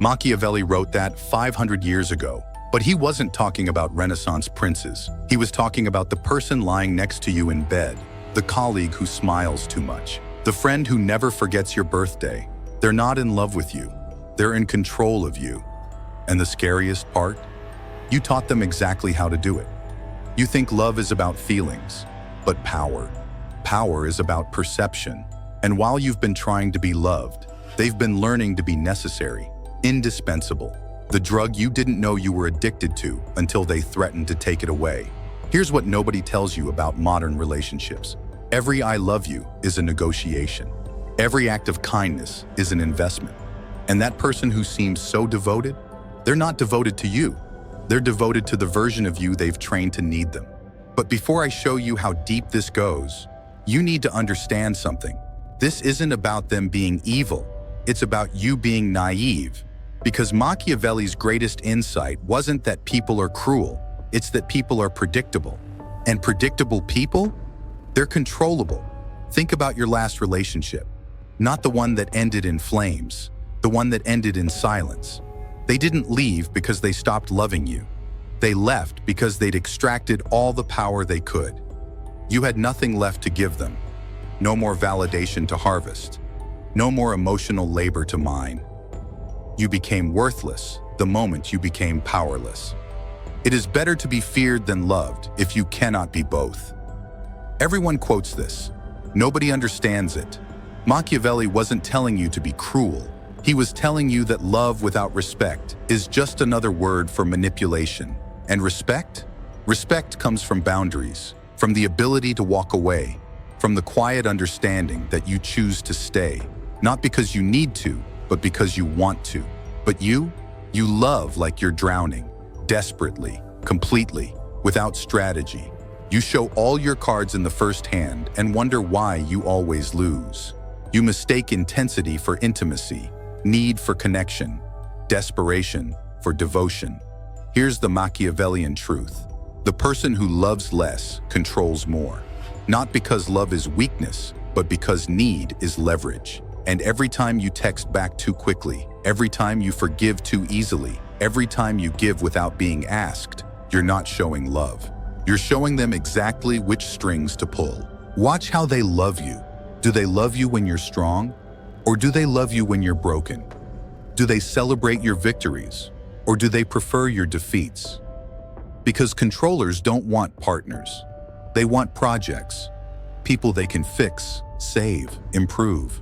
Machiavelli wrote that 500 years ago, but he wasn't talking about Renaissance princes. He was talking about the person lying next to you in bed, the colleague who smiles too much, the friend who never forgets your birthday. They're not in love with you. They're in control of you. And the scariest part? You taught them exactly how to do it. You think love is about feelings, but power is about perception. And while you've been trying to be loved, they've been learning to be necessary, indispensable, the drug you didn't know you were addicted to until they threatened to take it away. Here's what nobody tells you about modern relationships. Every I love you is a negotiation. Every act of kindness is an investment. And that person who seems so devoted, they're not devoted to you. They're devoted to the version of you they've trained to need them. But before I show you how deep this goes, you need to understand something. This isn't about them being evil. It's about you being naive. Because Machiavelli's greatest insight wasn't that people are cruel. It's that people are predictable. And predictable people? They're controllable. Think about your last relationship. Not the one that ended in flames, the one that ended in silence. They didn't leave because they stopped loving you. They left because they'd extracted all the power they could. You had nothing left to give them. No more validation to harvest. No more emotional labor to mine. You became worthless the moment you became powerless. It is better to be feared than loved if you cannot be both. Everyone quotes this. Nobody understands it. Machiavelli wasn't telling you to be cruel. He was telling you that love without respect is just another word for manipulation. And respect? Respect comes from boundaries, from the ability to walk away, from the quiet understanding that you choose to stay, not because you need to, but because you want to. But you love like you're drowning, desperately, completely, without strategy. You show all your cards in the first hand and wonder why you always lose. You mistake intensity for intimacy, need for connection, desperation for devotion. Here's the Machiavellian truth. The person who loves less controls more. Not because love is weakness, but because need is leverage. And every time you text back too quickly, every time you forgive too easily, every time you give without being asked, you're not showing love. You're showing them exactly which strings to pull. Watch how they love you. Do they love you when you're strong? Or do they love you when you're broken? Do they celebrate your victories? Or do they prefer your defeats? Because controllers don't want partners. They want projects. People they can fix, save, improve.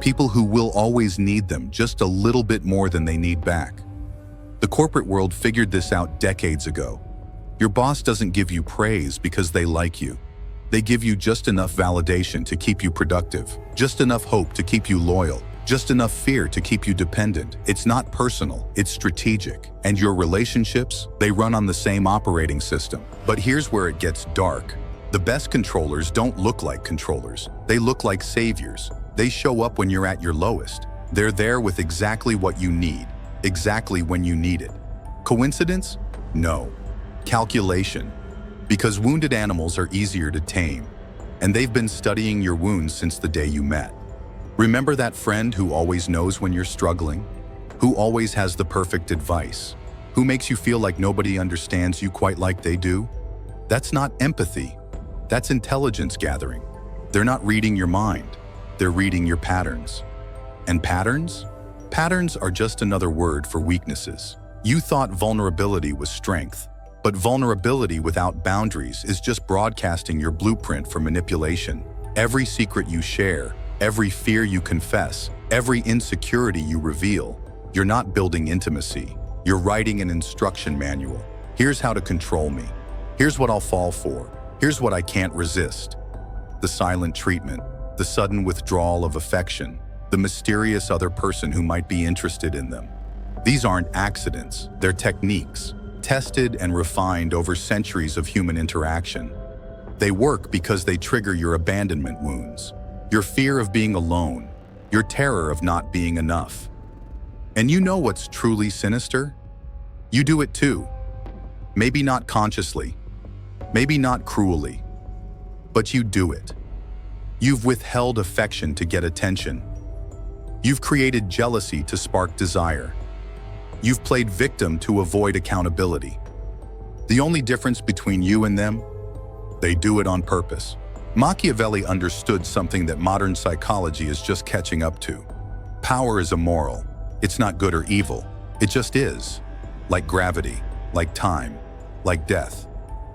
People who will always need them just a little bit more than they need back. The corporate world figured this out decades ago. Your boss doesn't give you praise because they like you. They give you just enough validation to keep you productive, just enough hope to keep you loyal, just enough fear to keep you dependent. It's not personal, it's strategic. And your relationships, they run on the same operating system. But here's where it gets dark. The best controllers don't look like controllers. They look like saviors. They show up when you're at your lowest. They're there with exactly what you need, exactly when you need it. Coincidence? No. Calculation. Because wounded animals are easier to tame, and they've been studying your wounds since the day you met. Remember that friend who always knows when you're struggling? Who always has the perfect advice? Who makes you feel like nobody understands you quite like they do? That's not empathy. That's intelligence gathering. They're not reading your mind. They're reading your patterns. And patterns? Patterns are just another word for weaknesses. You thought vulnerability was strength. But vulnerability without boundaries is just broadcasting your blueprint for manipulation. Every secret you share, every fear you confess, every insecurity you reveal, you're not building intimacy. You're writing an instruction manual. Here's how to control me. Here's what I'll fall for. Here's what I can't resist. The silent treatment, the sudden withdrawal of affection, the mysterious other person who might be interested in them. These aren't accidents, they're techniques. Tested and refined over centuries of human interaction. They work because they trigger your abandonment wounds, your fear of being alone, your terror of not being enough. And you know what's truly sinister? You do it too. Maybe not consciously, maybe not cruelly, but you do it. You've withheld affection to get attention. You've created jealousy to spark desire. You've played victim to avoid accountability. The only difference between you and them? They do it on purpose. Machiavelli understood something that modern psychology is just catching up to. Power is immoral. It's not good or evil. It just is. Like gravity, like time, like death.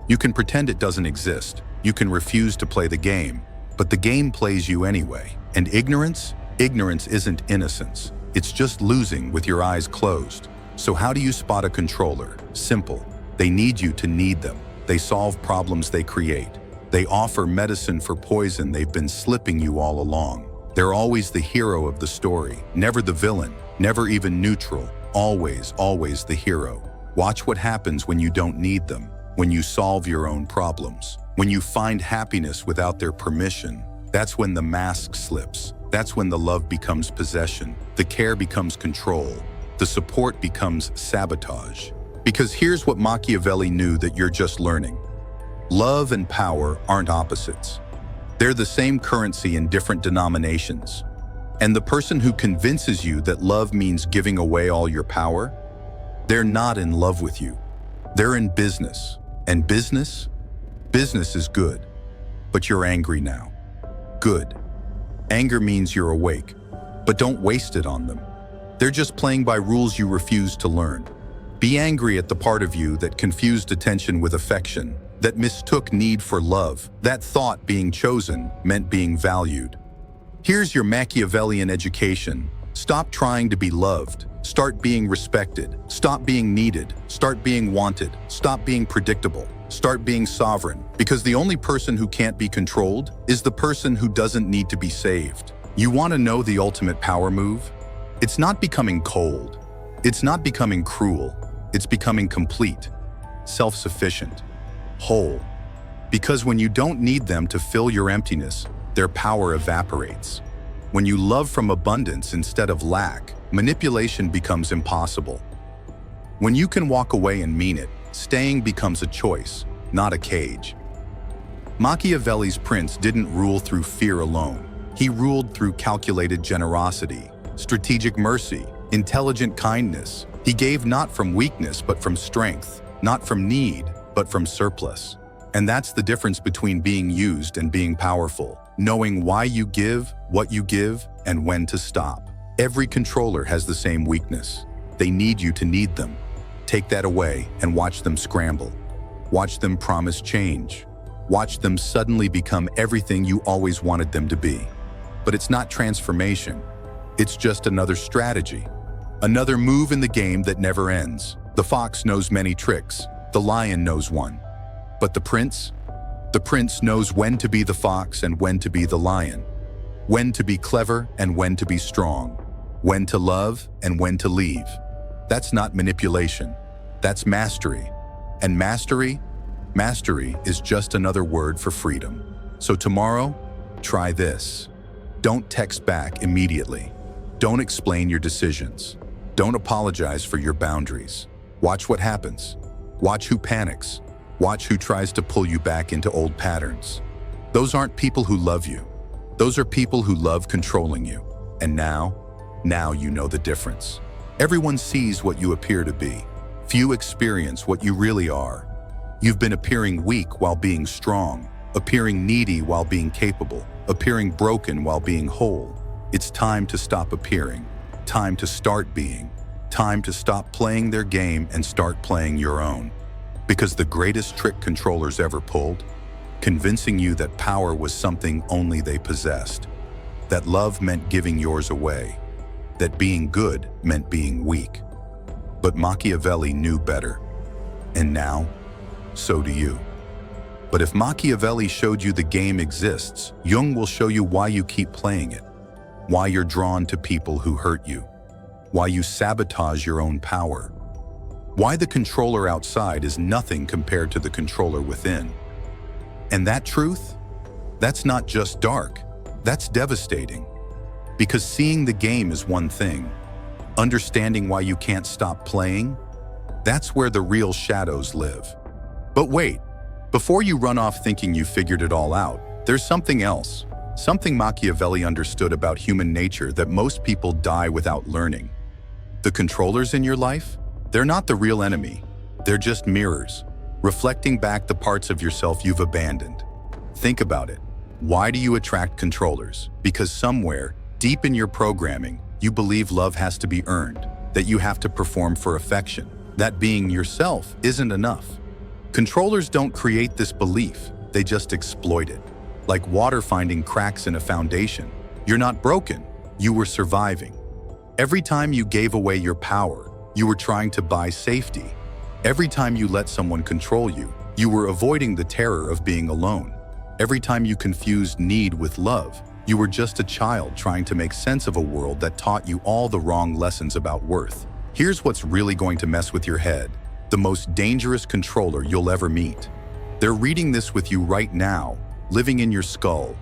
You can pretend it doesn't exist. You can refuse to play the game, but the game plays you anyway. And ignorance? Ignorance isn't innocence. It's just losing with your eyes closed. So how do you spot a controller? Simple. They need you to need them. They solve problems they create. They offer medicine for poison they've been slipping you all along. They're always the hero of the story, never the villain, never even neutral, always, always the hero. Watch what happens when you don't need them, when you solve your own problems, when you find happiness without their permission. That's when the mask slips. That's when the love becomes possession, the care becomes control, the support becomes sabotage. Because here's what Machiavelli knew that you're just learning. Love and power aren't opposites. They're the same currency in different denominations. And the person who convinces you that love means giving away all your power, they're not in love with you. They're in business. And business? Business is good. But you're angry now. Good. Anger means you're awake. But don't waste it on them. They're just playing by rules you refuse to learn. Be angry at the part of you that confused attention with affection, that mistook need for love, that thought being chosen meant being valued. Here's your Machiavellian education. Stop trying to be loved. Start being respected. Stop being needed. Start being wanted. Stop being predictable. Start being sovereign. Because the only person who can't be controlled is the person who doesn't need to be saved. You want to know the ultimate power move? It's not becoming cold. It's not becoming cruel. It's becoming complete, self-sufficient, whole. Because when you don't need them to fill your emptiness, their power evaporates. When you love from abundance instead of lack, manipulation becomes impossible. When you can walk away and mean it, staying becomes a choice, not a cage. Machiavelli's prince didn't rule through fear alone. He ruled through calculated generosity, strategic mercy, intelligent kindness. He gave not from weakness but from strength, not from need but from surplus. And that's the difference between being used and being powerful. Knowing why you give, what you give, and when to stop. Every controller has the same weakness. They need you to need them. Take that away and watch them scramble. Watch them promise change. Watch them suddenly become everything you always wanted them to be. But it's not transformation. It's just another strategy. Another move in the game that never ends. The fox knows many tricks. The lion knows one. But the prince? The prince knows when to be the fox and when to be the lion. When to be clever and when to be strong. When to love and when to leave. That's not manipulation. That's mastery. And mastery is just another word for freedom. So tomorrow, try this. Don't text back immediately. Don't explain your decisions. Don't apologize for your boundaries. Watch what happens. Watch who panics. Watch who tries to pull you back into old patterns. Those aren't people who love you. Those are people who love controlling you. And now you know the difference. Everyone sees what you appear to be. Few experience what you really are. You've been appearing weak while being strong, appearing needy while being capable, appearing broken while being whole. It's time to stop appearing. Time to start being. Time to stop playing their game and start playing your own. Because the greatest trick controllers ever pulled, convincing you that power was something only they possessed, that love meant giving yours away, that being good meant being weak. But Machiavelli knew better. And now, so do you. But if Machiavelli showed you the game exists, Jung will show you why you keep playing it, why you're drawn to people who hurt you, why you sabotage your own power, why the controller outside is nothing compared to the controller within. And that truth? That's not just dark, that's devastating. Because seeing the game is one thing. Understanding why you can't stop playing? That's where the real shadows live. But wait, before you run off thinking you figured it all out, there's something else. Something Machiavelli understood about human nature that most people die without learning. The controllers in your life? They're not the real enemy. They're just mirrors, reflecting back the parts of yourself you've abandoned. Think about it. Why do you attract controllers? Because somewhere, deep in your programming, you believe love has to be earned, that you have to perform for affection, that being yourself isn't enough. Controllers don't create this belief, they just exploit it. Like water finding cracks in a foundation. You're not broken, you were surviving. Every time you gave away your power, you were trying to buy safety. Every time you let someone control you, you were avoiding the terror of being alone. Every time you confused need with love, you were just a child trying to make sense of a world that taught you all the wrong lessons about worth. Here's what's really going to mess with your head. The most dangerous controller you'll ever meet. They're reading this with you right now, living in your skull,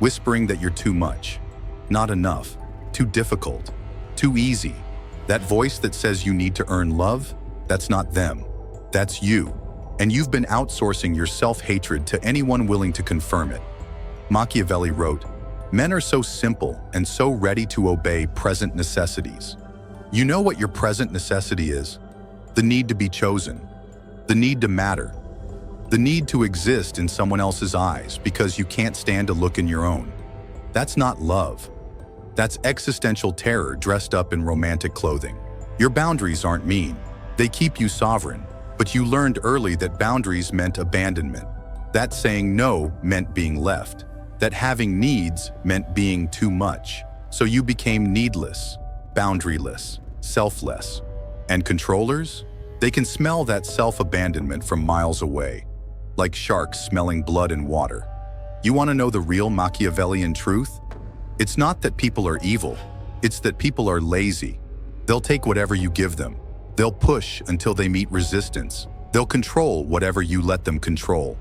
whispering that you're too much, not enough, too difficult, too easy. That voice that says you need to earn love, that's not them. That's you. And you've been outsourcing your self-hatred to anyone willing to confirm it. Machiavelli wrote, "Men are so simple and so ready to obey present necessities." You know what your present necessity is? The need to be chosen, the need to matter, the need to exist in someone else's eyes because you can't stand to look in your own. That's not love. That's existential terror dressed up in romantic clothing. Your boundaries aren't mean. They keep you sovereign, but you learned early that boundaries meant abandonment, that saying no meant being left, that having needs meant being too much. So you became needless, boundaryless, selfless. And controllers? They can smell that self-abandonment from miles away, like sharks smelling blood and water. You want to know the real Machiavellian truth? It's not that people are evil, it's that people are lazy. They'll take whatever you give them. They'll push until they meet resistance. They'll control whatever you let them control.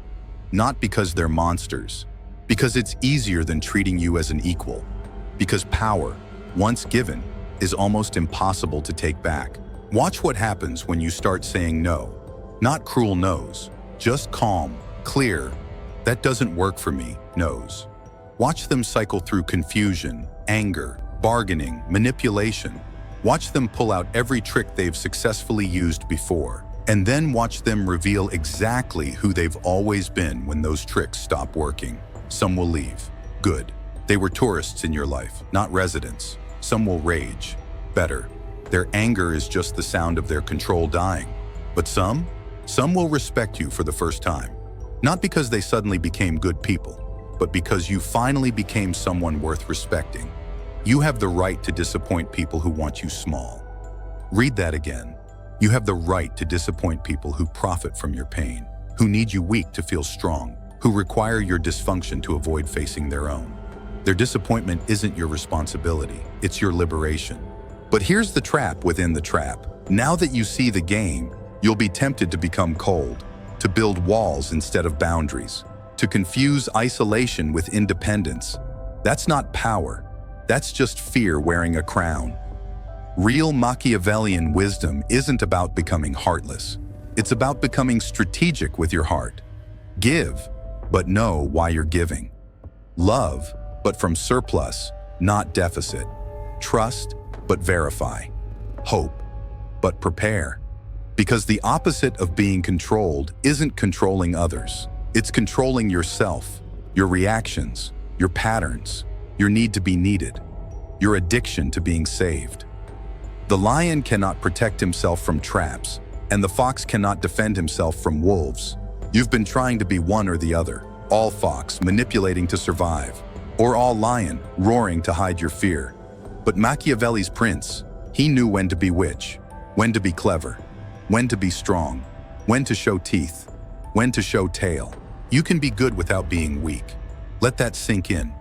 Not because they're monsters, because it's easier than treating you as an equal. Because power, once given, is almost impossible to take back. Watch what happens when you start saying no. Not cruel no's, just calm, clear, "That doesn't work for me," no's. Watch them cycle through confusion, anger, bargaining, manipulation. Watch them pull out every trick they've successfully used before. And then watch them reveal exactly who they've always been when those tricks stop working. Some will leave. Good. They were tourists in your life, not residents. Some will rage. Better. Their anger is just the sound of their control dying. But some will respect you for the first time. Not because they suddenly became good people, but because you finally became someone worth respecting. You have the right to disappoint people who want you small. Read that again. You have the right to disappoint people who profit from your pain, who need you weak to feel strong, who require your dysfunction to avoid facing their own. Their disappointment isn't your responsibility, it's your liberation. But here's the trap within the trap. Now that you see the game, you'll be tempted to become cold, to build walls instead of boundaries, to confuse isolation with independence. That's not power. That's just fear wearing a crown. Real Machiavellian wisdom isn't about becoming heartless. It's about becoming strategic with your heart. Give, but know why you're giving. Love, but from surplus, not deficit. Trust, but verify. Hope, but prepare. Because the opposite of being controlled isn't controlling others. It's controlling yourself, your reactions, your patterns, your need to be needed, your addiction to being saved. The lion cannot protect himself from traps, and the fox cannot defend himself from wolves. You've been trying to be one or the other, all fox, manipulating to survive, or all lion, roaring to hide your fear. But Machiavelli's prince, he knew when to be which, when to be clever, when to be strong, when to show teeth, when to show tail. You can be good without being weak. Let that sink in.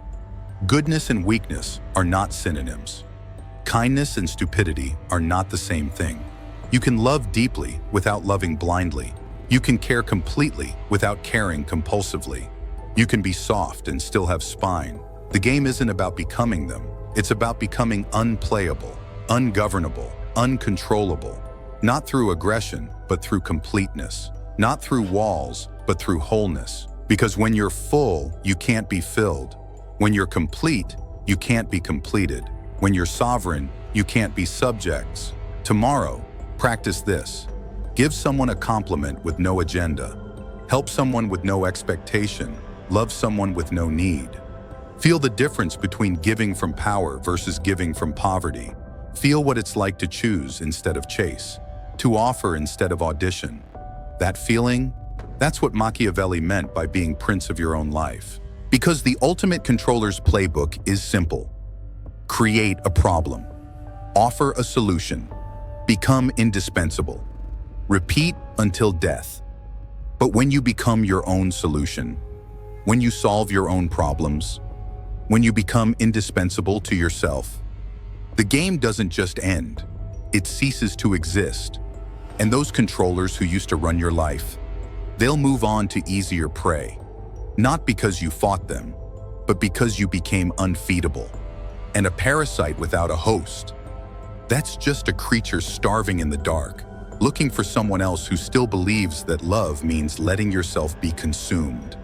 Goodness and weakness are not synonyms. Kindness and stupidity are not the same thing. You can love deeply without loving blindly. You can care completely without caring compulsively. You can be soft and still have spine. The game isn't about becoming them. It's about becoming unplayable, ungovernable, uncontrollable. Not through aggression, but through completeness. Not through walls, but through wholeness. Because when you're full, you can't be filled. When you're complete, you can't be completed. When you're sovereign, you can't be subjects. Tomorrow, practice this. Give someone a compliment with no agenda. Help someone with no expectation. Love someone with no need. Feel the difference between giving from power versus giving from poverty. Feel what it's like to choose instead of chase, to offer instead of audition. That feeling, that's what Machiavelli meant by being prince of your own life. Because the ultimate controller's playbook is simple. Create a problem. Offer a solution. Become indispensable. Repeat until death. But when you become your own solution, when you solve your own problems, when you become indispensable to yourself, the game doesn't just end, it ceases to exist. And those controllers who used to run your life, they'll move on to easier prey. Not because you fought them, but because you became unfeedable. And a parasite without a host, that's just a creature starving in the dark, looking for someone else who still believes that love means letting yourself be consumed.